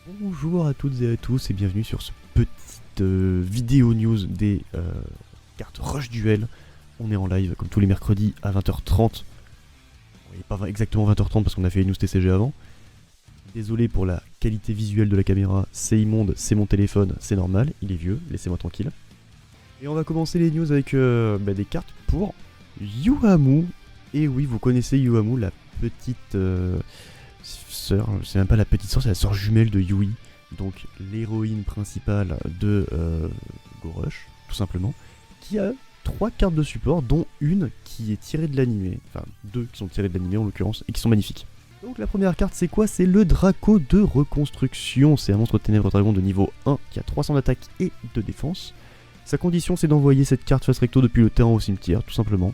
Bonjour à toutes et à tous et bienvenue sur ce petite vidéo news des cartes Rush Duel. On est en live comme tous les mercredis à 20h30. Oui, pas exactement 20h30 parce qu'on a fait une news TCG avant. Désolé pour la qualité visuelle de la caméra, c'est immonde, c'est mon téléphone, c'est normal, il est vieux, laissez-moi tranquille. Et on va commencer les news avec des cartes pour Yuamu. Et oui, vous connaissez Yuamu, la petite sœur, c'est même pas la petite sœur, c'est la sœur jumelle de Yui, donc l'héroïne principale de Go Rush, tout simplement, qui a 3 cartes de support, dont une qui est tirée de l'animé, enfin 2 qui sont tirées de l'animé en l'occurrence, et qui sont magnifiques. Donc la première carte c'est quoi? C'est le Draco de reconstruction, c'est un monstre ténèbres dragon de niveau 1 qui a 300 d'attaque et de défense. Sa condition c'est d'envoyer cette carte face recto depuis le terrain au cimetière, tout simplement.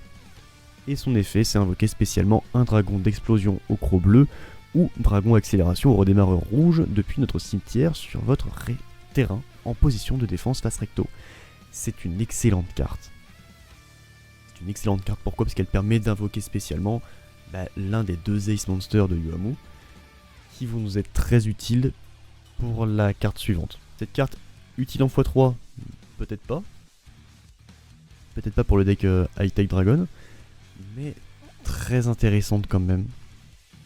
Et son effet c'est invoquer spécialement un dragon d'explosion au croc bleu, ou dragon accélération au redémarreur rouge depuis notre cimetière sur votre terrain en position de défense face recto. C'est une excellente carte. C'est une excellente carte, pourquoi? Parce qu'elle permet d'invoquer spécialement l'un des 2 Ace Monsters de Yuamu, qui vont nous être très utiles pour la carte suivante. Cette carte, utile en x3, peut-être pas. Peut-être pas pour le deck High-Tech Dragon, mais très intéressante quand même.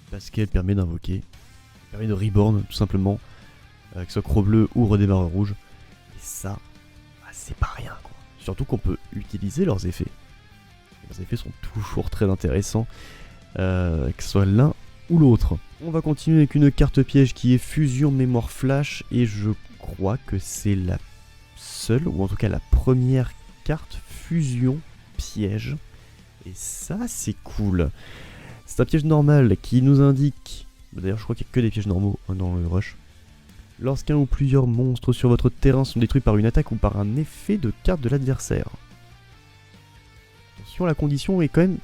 Parce qu'elle permet d'invoquer, elle permet de reborn tout simplement, que ce soit croc bleu ou redémarreur rouge. Et ça, c'est pas rien quoi. Surtout qu'on peut utiliser leurs effets. Leurs effets sont toujours très intéressants, que ce soit l'un ou l'autre. On va continuer avec une carte piège qui est Fusion Mémoire Flash, et je crois que c'est la seule, ou en tout cas la première carte Fusion Piège. Et ça c'est cool. C'est un piège normal qui nous indique, d'ailleurs je crois qu'il n'y a que des pièges normaux dans le rush. Lorsqu'un ou plusieurs monstres sur votre terrain sont détruits par une attaque ou par un effet de carte de l'adversaire. Attention, la condition est quand même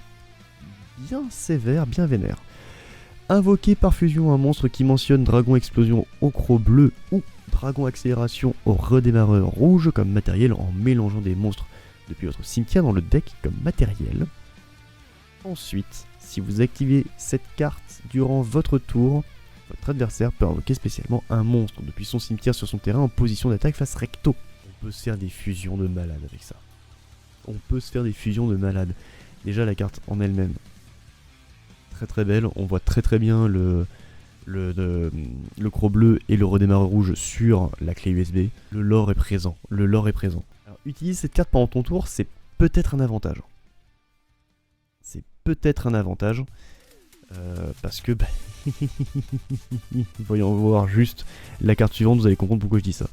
bien sévère, bien vénère. Invoquez par fusion un monstre qui mentionne dragon explosion au croc bleu ou dragon accélération au redémarreur rouge comme matériel en mélangeant des monstres depuis votre cimetière dans le deck comme matériel. Ensuite, si vous activez cette carte durant votre tour, votre adversaire peut invoquer spécialement un monstre depuis son cimetière sur son terrain en position d'attaque face recto. On peut se faire des fusions de malade avec ça. On peut se faire des fusions de malade. Déjà la carte en elle-même, très très belle. On voit très très bien le croc bleu et le redémarreur rouge sur la clé USB. Le lore est présent. Le lore est présent. Alors, utiliser cette carte pendant ton tour, c'est peut-être un avantage. C'est peut-être un avantage. Parce que voyons voir juste la carte suivante, vous allez comprendre pourquoi je dis ça.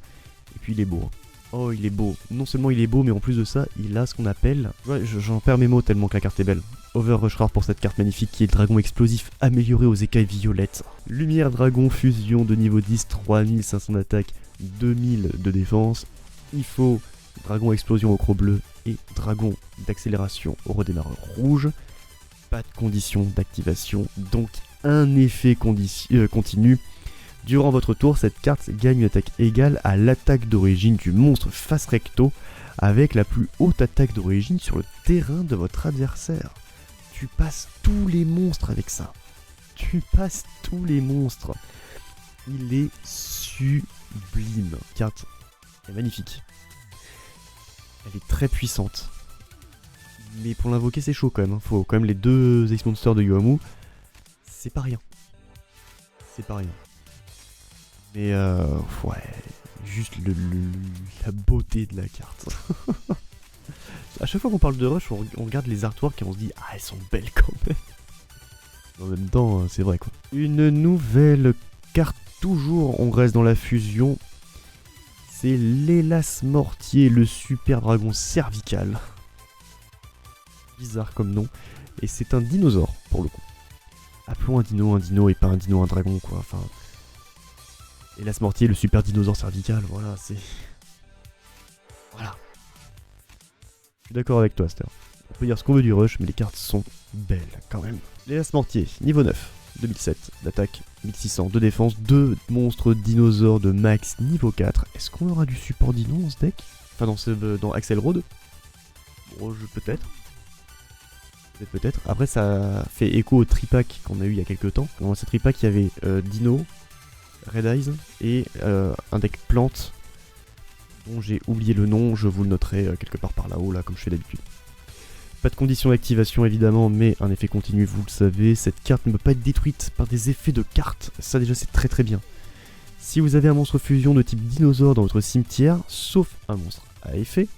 Et puis il est beau. Oh, il est beau. Non seulement il est beau, mais en plus de ça, il a ce qu'on appelle... Ouais, j'en perds mes mots tellement que la carte est belle. Overrush rare pour cette carte magnifique qui est le dragon explosif amélioré aux écailles violettes. Lumière dragon fusion de niveau 10, 3500 d'attaque, 2000 de défense. Il faut dragon explosion au croc bleu et dragon d'accélération au redémarreur rouge. Pas de condition d'activation, donc un effet continu. Durant votre tour, cette carte gagne une attaque égale à l'attaque d'origine du monstre face recto avec la plus haute attaque d'origine sur le terrain de votre adversaire. Tu passes tous les monstres avec ça. Tu passes tous les monstres. Il est sublime. Carte est magnifique. Elle est très puissante. Mais pour l'invoquer c'est chaud quand même, faut quand même les 2 Ace Monsters de Yuamu, c'est pas rien. C'est pas rien. Mais ouais, juste la beauté de la carte. À chaque fois qu'on parle de Rush, on regarde les artworks et on se dit ah elles sont belles quand même. En même temps, c'est vrai quoi. Une nouvelle carte, toujours on reste dans la fusion. C'est l'Hélas Mortier, le super dragon cervical. Bizarre comme nom, et c'est un dinosaure pour le coup. Appelons un dino et pas un dino un dragon quoi, enfin... Hélas Mortier, le super dinosaure cervical, voilà, c'est... Voilà. Je suis d'accord avec toi, Aster. On peut dire ce qu'on veut du rush, mais les cartes sont belles quand même. L'Hélas Mortier, niveau 9, 2007, d'attaque, 1600, de défense, 2 monstres dinosaures de max niveau 4. Est-ce qu'on aura du support dino dans ce deck? Enfin dans Axel Road? Bon, peut-être. Peut-être. Après, ça fait écho au tripack qu'on a eu il y a quelques temps. Dans ce tripack, il y avait Dino, Red Eyes et un deck plante dont j'ai oublié le nom, je vous le noterai quelque part par là-haut, là, comme je fais d'habitude. Pas de condition d'activation évidemment, mais un effet continu, vous le savez. Cette carte ne peut pas être détruite par des effets de cartes, ça déjà c'est très très bien. Si vous avez un monstre fusion de type dinosaure dans votre cimetière, sauf un monstre à effet,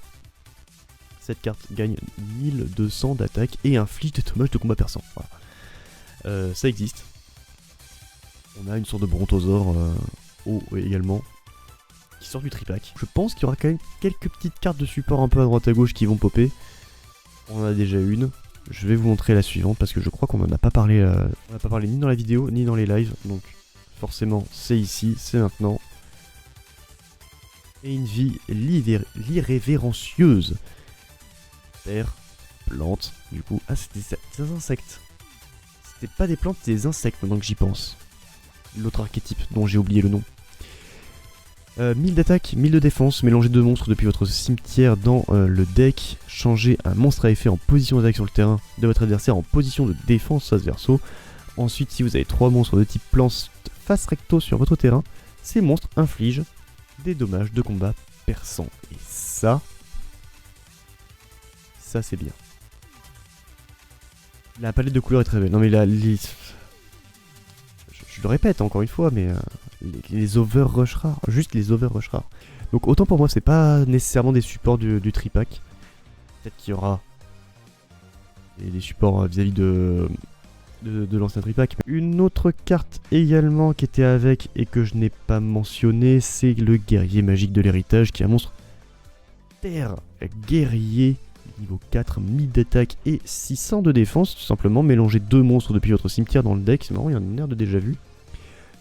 cette carte gagne 1200 d'attaque et inflige des dommages de combat perçant. Voilà. Ça existe. On a une sorte de brontosaure haut également, qui sort du tripack. Je pense qu'il y aura quand même quelques petites cartes de support un peu à droite à gauche qui vont popper. On en a déjà une. Je vais vous montrer la suivante parce que je crois qu'on n'en a pas parlé. On n'a pas parlé ni dans la vidéo ni dans les lives. Donc forcément c'est ici, c'est maintenant. Et une vie l'irrévérencieuse. Terre, plante, du coup. Ah, c'était des insectes. C'était pas des plantes, c'était des insectes maintenant que j'y pense. L'autre archétype dont j'ai oublié le nom. 1000 d'attaque, 1000 de défense, mélangez 2 monstres depuis votre cimetière dans le deck, changez un monstre à effet en position d'attaque sur le terrain de votre adversaire en position de défense face verso. Ensuite, si vous avez 3 monstres de type plante face recto sur votre terrain, ces monstres infligent des dommages de combat perçants. Et ça c'est bien. La palette de couleurs est très belle. Non mais là, je le répète encore une fois, mais les overrush rares, juste les overrush rares. Donc autant pour moi, c'est pas nécessairement des supports du tripack. Peut-être qu'il y aura des supports vis-à-vis de l'ancien tripack. Une autre carte également qui était avec et que je n'ai pas mentionné, c'est le guerrier magique de l'héritage, qui est un monstre terre guerrier. Niveau 4, 1000 d'attaque et 600 de défense. Tout simplement, mélangez 2 monstres depuis votre cimetière dans le deck. C'est marrant, il y a un air de déjà vu.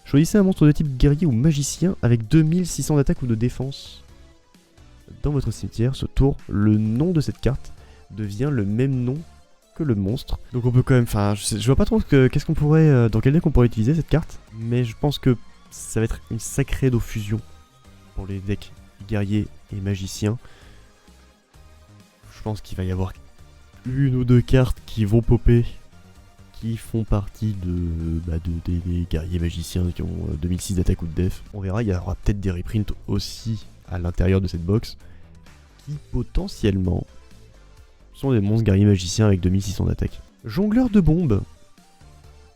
Choisissez un monstre de type guerrier ou magicien avec 2600 d'attaque ou de défense dans votre cimetière. Ce tour, le nom de cette carte devient le même nom que le monstre. Donc on peut quand même... Enfin, je vois pas trop qu'est-ce qu'on pourrait... dans quel deck on pourrait utiliser cette carte. Mais je pense que ça va être une sacrée fusion pour les decks guerriers et magiciens. Je pense qu'il va y avoir une ou deux cartes qui vont popper, qui font partie des guerriers magiciens qui ont 2006 d'attaque ou de def. On verra, il y aura peut-être des reprints aussi à l'intérieur de cette box, qui potentiellement sont des monstres guerriers magiciens avec 2600 d'attaque. Jongleur de bombes.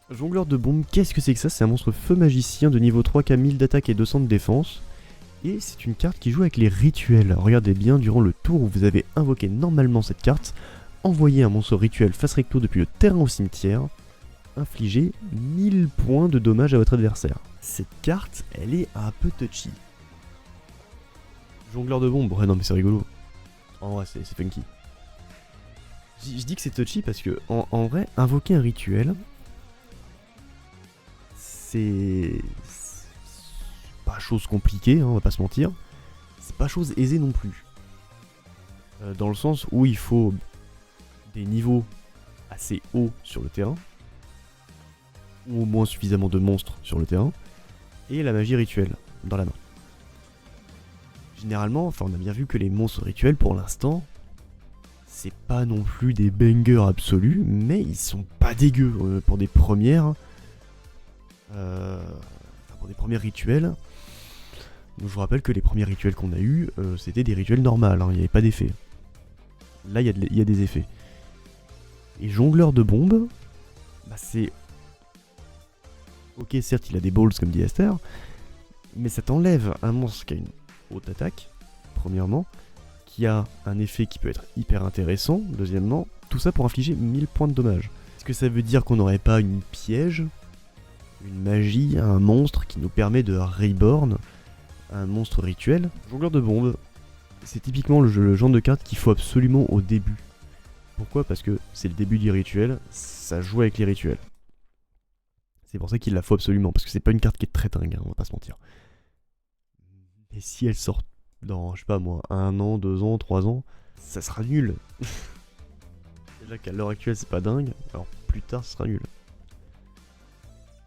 Jongleur de bombes, qu'est-ce que c'est que ça? C'est un monstre feu magicien de niveau 3 qui a 1000 d'attaque et 200 de défense. Et c'est une carte qui joue avec les rituels. Regardez bien, durant le tour où vous avez invoqué normalement cette carte, envoyez un monstre rituel face recto depuis le terrain au cimetière, infligez 1000 points de dommages à votre adversaire. Cette carte, elle est un peu touchy. Jongleur de bombes, ouais non mais c'est rigolo. En vrai c'est funky. Je dis que c'est touchy parce que en vrai, invoquer un rituel, c'est pas chose compliquée, hein, on va pas se mentir. C'est pas chose aisée non plus. Dans le sens où il faut des niveaux assez hauts sur le terrain, ou au moins suffisamment de monstres sur le terrain, et la magie rituelle dans la main. Généralement, enfin on a bien vu que les monstres rituels pour l'instant, c'est pas non plus des bangers absolus, mais ils sont pas dégueux pour des premières. Pour des premiers rituels. Donc je vous rappelle que les premiers rituels qu'on a eu, c'était des rituels normaux, hein, il n'y avait pas d'effet. Là il y a des effets. Et jongleur de bombes, bah c'est... Ok, certes il a des balls comme dit Esther, mais ça t'enlève un monstre qui a une haute attaque, premièrement, qui a un effet qui peut être hyper intéressant, deuxièmement, tout ça pour infliger 1000 points de dommage. Est-ce que ça veut dire qu'on n'aurait pas une piège, une magie, un monstre qui nous permet de reborn un monstre rituel? Jongleur de bombes, c'est typiquement le genre de carte qu'il faut absolument au début. Pourquoi? Parce que c'est le début du rituel, ça joue avec les rituels. C'est pour ça qu'il la faut absolument, parce que c'est pas une carte qui est très dingue, hein, on va pas se mentir. Et si elle sort dans, je sais pas moi, 1 an, 2 ans, 3 ans, ça sera nul. Déjà qu'à l'heure actuelle c'est pas dingue, alors plus tard ce sera nul.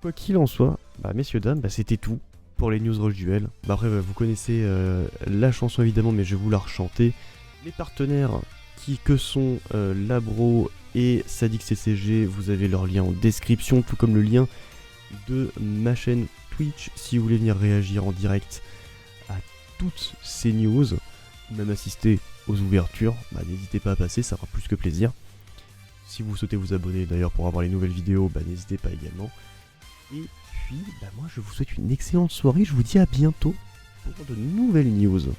Quoi qu'il en soit, bah messieurs dames, bah c'était tout pour les news Rush Duel. Bah après vous connaissez la chanson évidemment, mais je vais vous la rechanter. Les partenaires que sont Labro et Sadik CCG, vous avez leur lien en description, tout comme le lien de ma chaîne Twitch. Si vous voulez venir réagir en direct à toutes ces news, ou même assister aux ouvertures, n'hésitez pas à passer, ça fera plus que plaisir. Si vous souhaitez vous abonner d'ailleurs pour avoir les nouvelles vidéos, n'hésitez pas également. Et puis, moi je vous souhaite une excellente soirée, je vous dis à bientôt pour de nouvelles news.